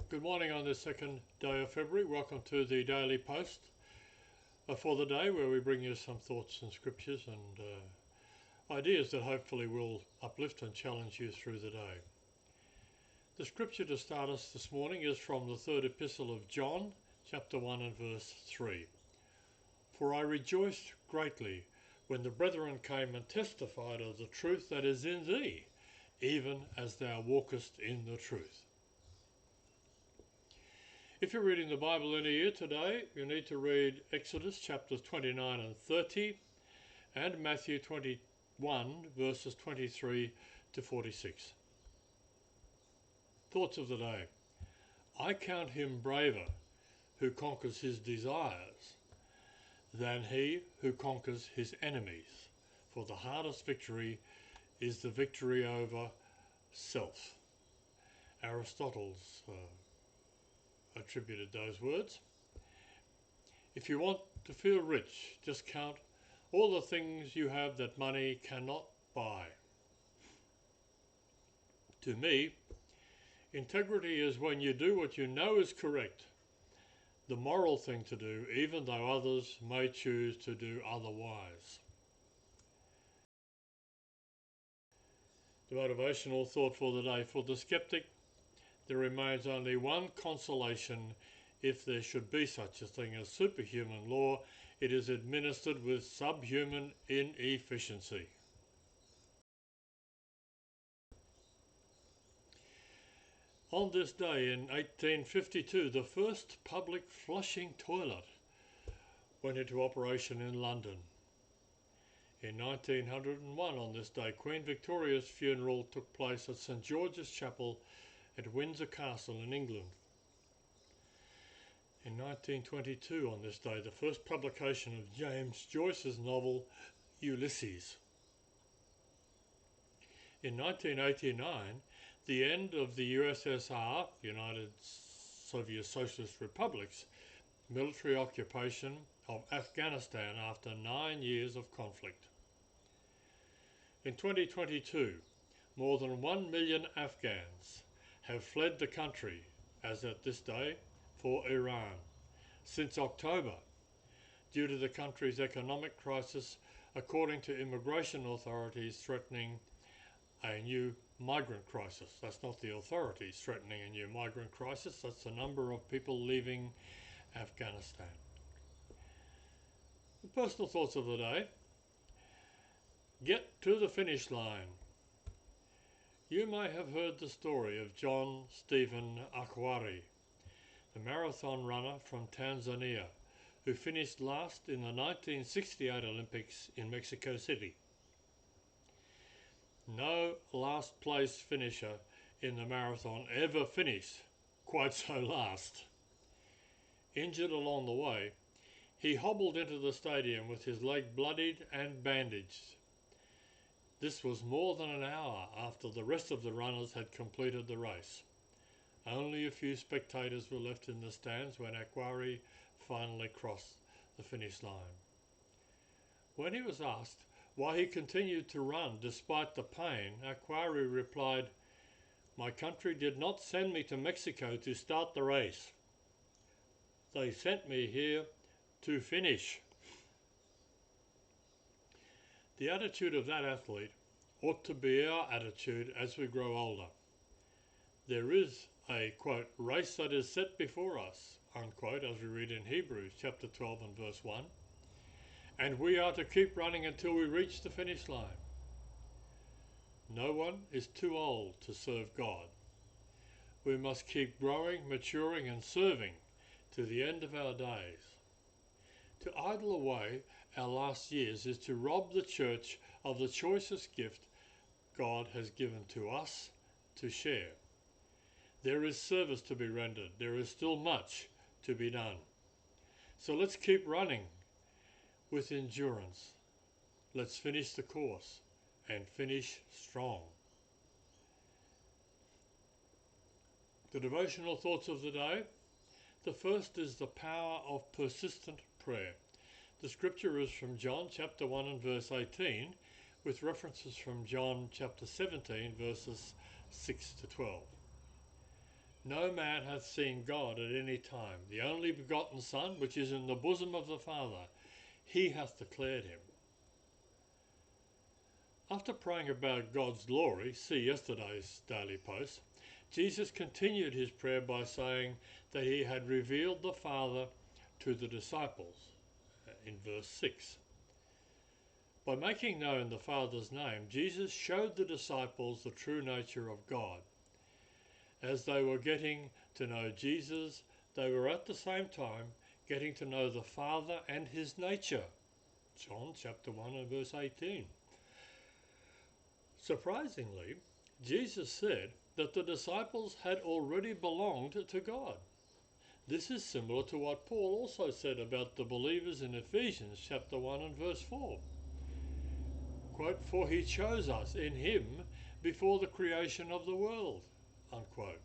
Good morning on this second day of February. Welcome to the Daily Post for the day, where we bring you some thoughts and scriptures and ideas that hopefully will uplift and challenge you through the day. The scripture to start us this morning is from the third epistle of John, chapter 1 and verse 3. For I rejoiced greatly when the brethren came and testified of the truth that is in thee, even as thou walkest in the truth. If you're reading the Bible in a year today, you need to read Exodus chapters 29 and 30 and Matthew 21 verses 23 to 46. Thoughts of the day. I count him braver who conquers his desires than he who conquers his enemies, for the hardest victory is the victory over self. Aristotle's attributed those words. If you want to feel rich, just count all the things you have that money cannot buy. To me, integrity is when you do what you know is correct, the moral thing to do, even though others may choose to do otherwise. The motivational thought for the day. For the skeptic, there remains only one consolation. If there should be such a thing as superhuman law, it is administered with subhuman inefficiency. On this day in 1852, the first public flushing toilet went into operation in London. In 1901, on this day, Queen Victoria's funeral took place at St George's Chapel at Windsor Castle in England. In 1922, on this day, the first publication of James Joyce's novel Ulysses. In 1989, the end of the USSR, United Soviet Socialist Republics, military occupation of Afghanistan after 9 years of conflict. In 2022, more than 1 million Afghans have fled the country, as at this day, for Iran, since October, due to the country's economic crisis, according to immigration authorities threatening a new migrant crisis. That's not the authorities threatening a new migrant crisis, that's the number of people leaving Afghanistan. The personal thoughts of the day. Get to the finish line. You may have heard the story of John Stephen Akhwari, the marathon runner from Tanzania, who finished last in the 1968 Olympics in Mexico City. No last place finisher in the marathon ever finished quite so last. Injured along the way, he hobbled into the stadium with his leg bloodied and bandaged. This was more than an hour after the rest of the runners had completed the race. Only a few spectators were left in the stands when Akhwari finally crossed the finish line. When he was asked why he continued to run despite the pain, Akhwari replied, "My country did not send me to Mexico to start the race. They sent me here to finish." The attitude of that athlete ought to be our attitude as we grow older. There is a, quote, race that is set before us, unquote, as we read in Hebrews chapter 12 and verse 1, and we are to keep running until we reach the finish line. No one is too old to serve God. We must keep growing, maturing and serving to the end of our days. To idle away our last years is to rob the church of the choicest gift God has given to us to share. There is service to be rendered. There is still much to be done. So let's keep running with endurance. Let's finish the course and finish strong. The devotional thoughts of the day. The first is the power of persistent prayer. The scripture is from John chapter 1 and verse 18, with references from John chapter 17 verses 6 to 12. No man hath seen God at any time. The only begotten Son, which is in the bosom of the Father, he hath declared him. After praying about God's glory, see yesterday's daily post, Jesus continued his prayer by saying that he had revealed the Father to the disciples, in verse 6. By making known the Father's name, Jesus showed the disciples the true nature of God. As they were getting to know Jesus, they were at the same time getting to know the Father and his nature. John chapter 1 and verse 18. Surprisingly, Jesus said that the disciples had already belonged to God. This is similar to what Paul also said about the believers in Ephesians chapter 1 and verse 4. Quote, "For he chose us in him before the creation of the world." Unquote.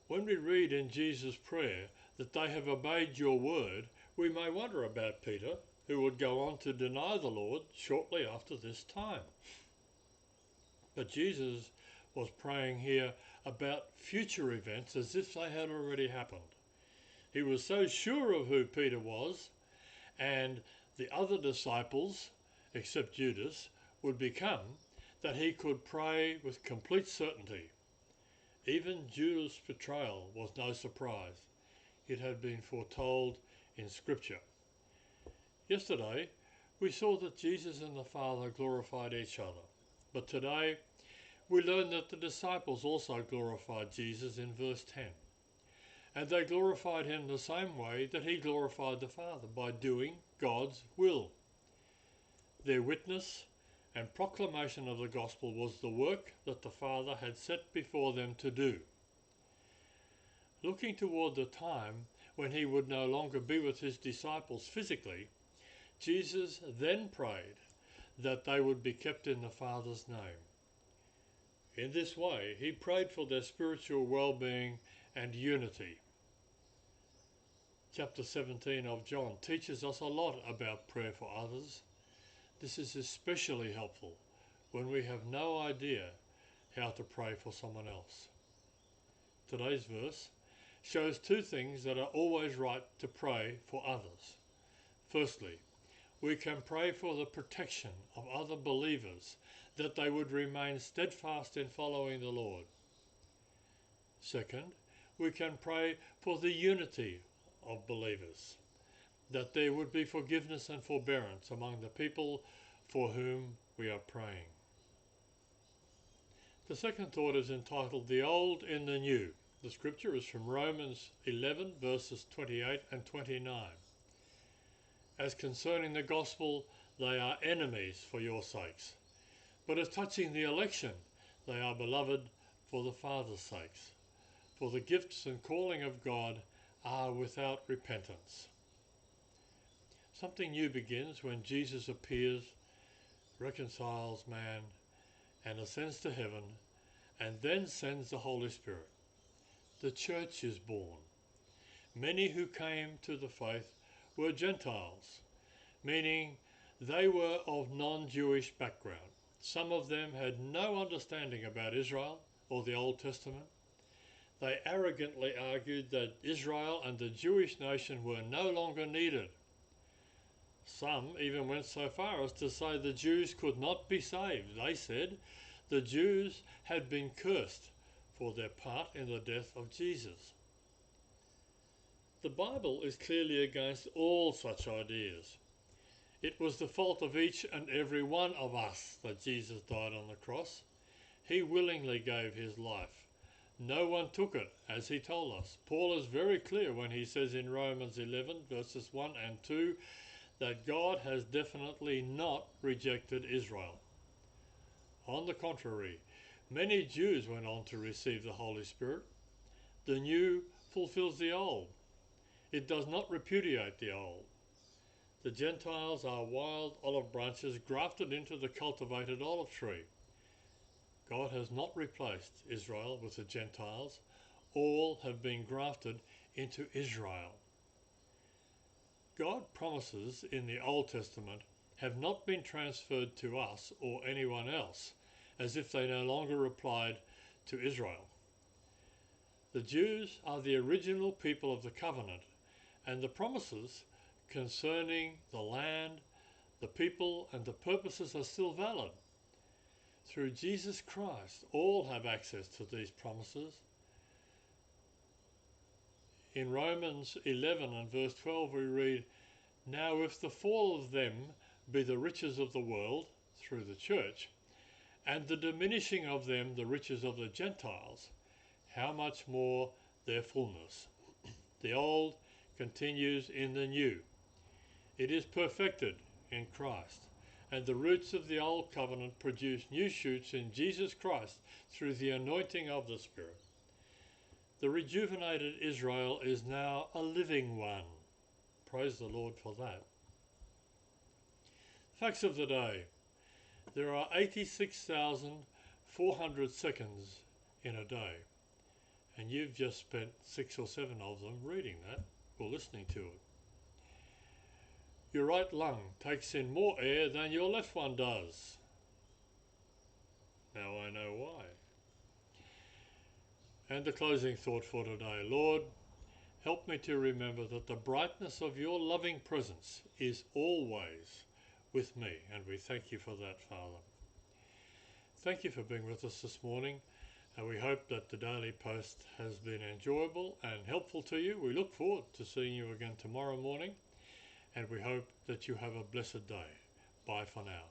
When we read in Jesus' prayer that they have obeyed your word, we may wonder about Peter, who would go on to deny the Lord shortly after this time. But Jesus was praying here about future events as if they had already happened. He was so sure of who Peter was and the other disciples, except Judas, would become, that he could pray with complete certainty. Even Judas' betrayal was no surprise. It had been foretold in Scripture. Yesterday, we saw that Jesus and the Father glorified each other. But today, we learn that the disciples also glorified Jesus in verse 10. And they glorified him the same way that he glorified the Father, by doing God's will. Their witness and proclamation of the gospel was the work that the Father had set before them to do. Looking toward the time when he would no longer be with his disciples physically, Jesus then prayed that they would be kept in the Father's name. In this way, he prayed for their spiritual well-being and unity. Chapter 17 of John teaches us a lot about prayer for others. This is especially helpful when we have no idea how to pray for someone else. Today's verse shows two things that are always right to pray for others. Firstly, we can pray for the protection of other believers, that they would remain steadfast in following the Lord. Second, we can pray for the unity of believers, that there would be forgiveness and forbearance among the people for whom we are praying. The second thought is entitled "The Old in the New." The scripture is from Romans 11 verses 28 and 29. As concerning the gospel, they are enemies for your sakes. But as touching the election, they are beloved for the Father's sakes. For the gifts and calling of God are without repentance. Something new begins when Jesus appears, reconciles man, and ascends to heaven, and then sends the Holy Spirit. The church is born. Many who came to the faith were Gentiles, meaning they were of non-Jewish background. Some of them had no understanding about Israel or the Old Testament. They arrogantly argued that Israel and the Jewish nation were no longer needed. Some even went so far as to say the Jews could not be saved. They said the Jews had been cursed for their part in the death of Jesus. The Bible is clearly against all such ideas. It was the fault of each and every one of us that Jesus died on the cross. He willingly gave his life. No one took it, as he told us. Paul is very clear when he says in Romans 11 verses 1 and 2 that God has definitely not rejected Israel. On the contrary, many Jews went on to receive the Holy Spirit. The new fulfills the old. It does not repudiate the old. The Gentiles are wild olive branches grafted into the cultivated olive tree. God has not replaced Israel with the Gentiles. All have been grafted into Israel. God's promises in the Old Testament have not been transferred to us or anyone else, as if they no longer applied to Israel. The Jews are the original people of the covenant, and the promises concerning the land, the people, and the purposes are still valid. Through Jesus Christ, all have access to these promises. In Romans 11 and verse 12 we read, "Now if the fall of them be the riches of the world, through the church, and the diminishing of them the riches of the Gentiles, how much more their fullness? The old continues in the new. It is perfected in Christ, and the roots of the old covenant produce new shoots in Jesus Christ through the anointing of the Spirit. The rejuvenated Israel is now a living one." Praise the Lord for that. Facts of the day. There are 86,400 seconds in a day, and you've just spent 6 or 7 of them reading that or listening to it. Your right lung takes in more air than your left one does. Now I know why. And the closing thought for today. Lord, help me to remember that the brightness of your loving presence is always with me, and we thank you for that, Father. Thank you for being with us this morning, and we hope that the Daily Post has been enjoyable and helpful to you. We look forward to seeing you again tomorrow morning, and we hope that you have a blessed day. Bye for now.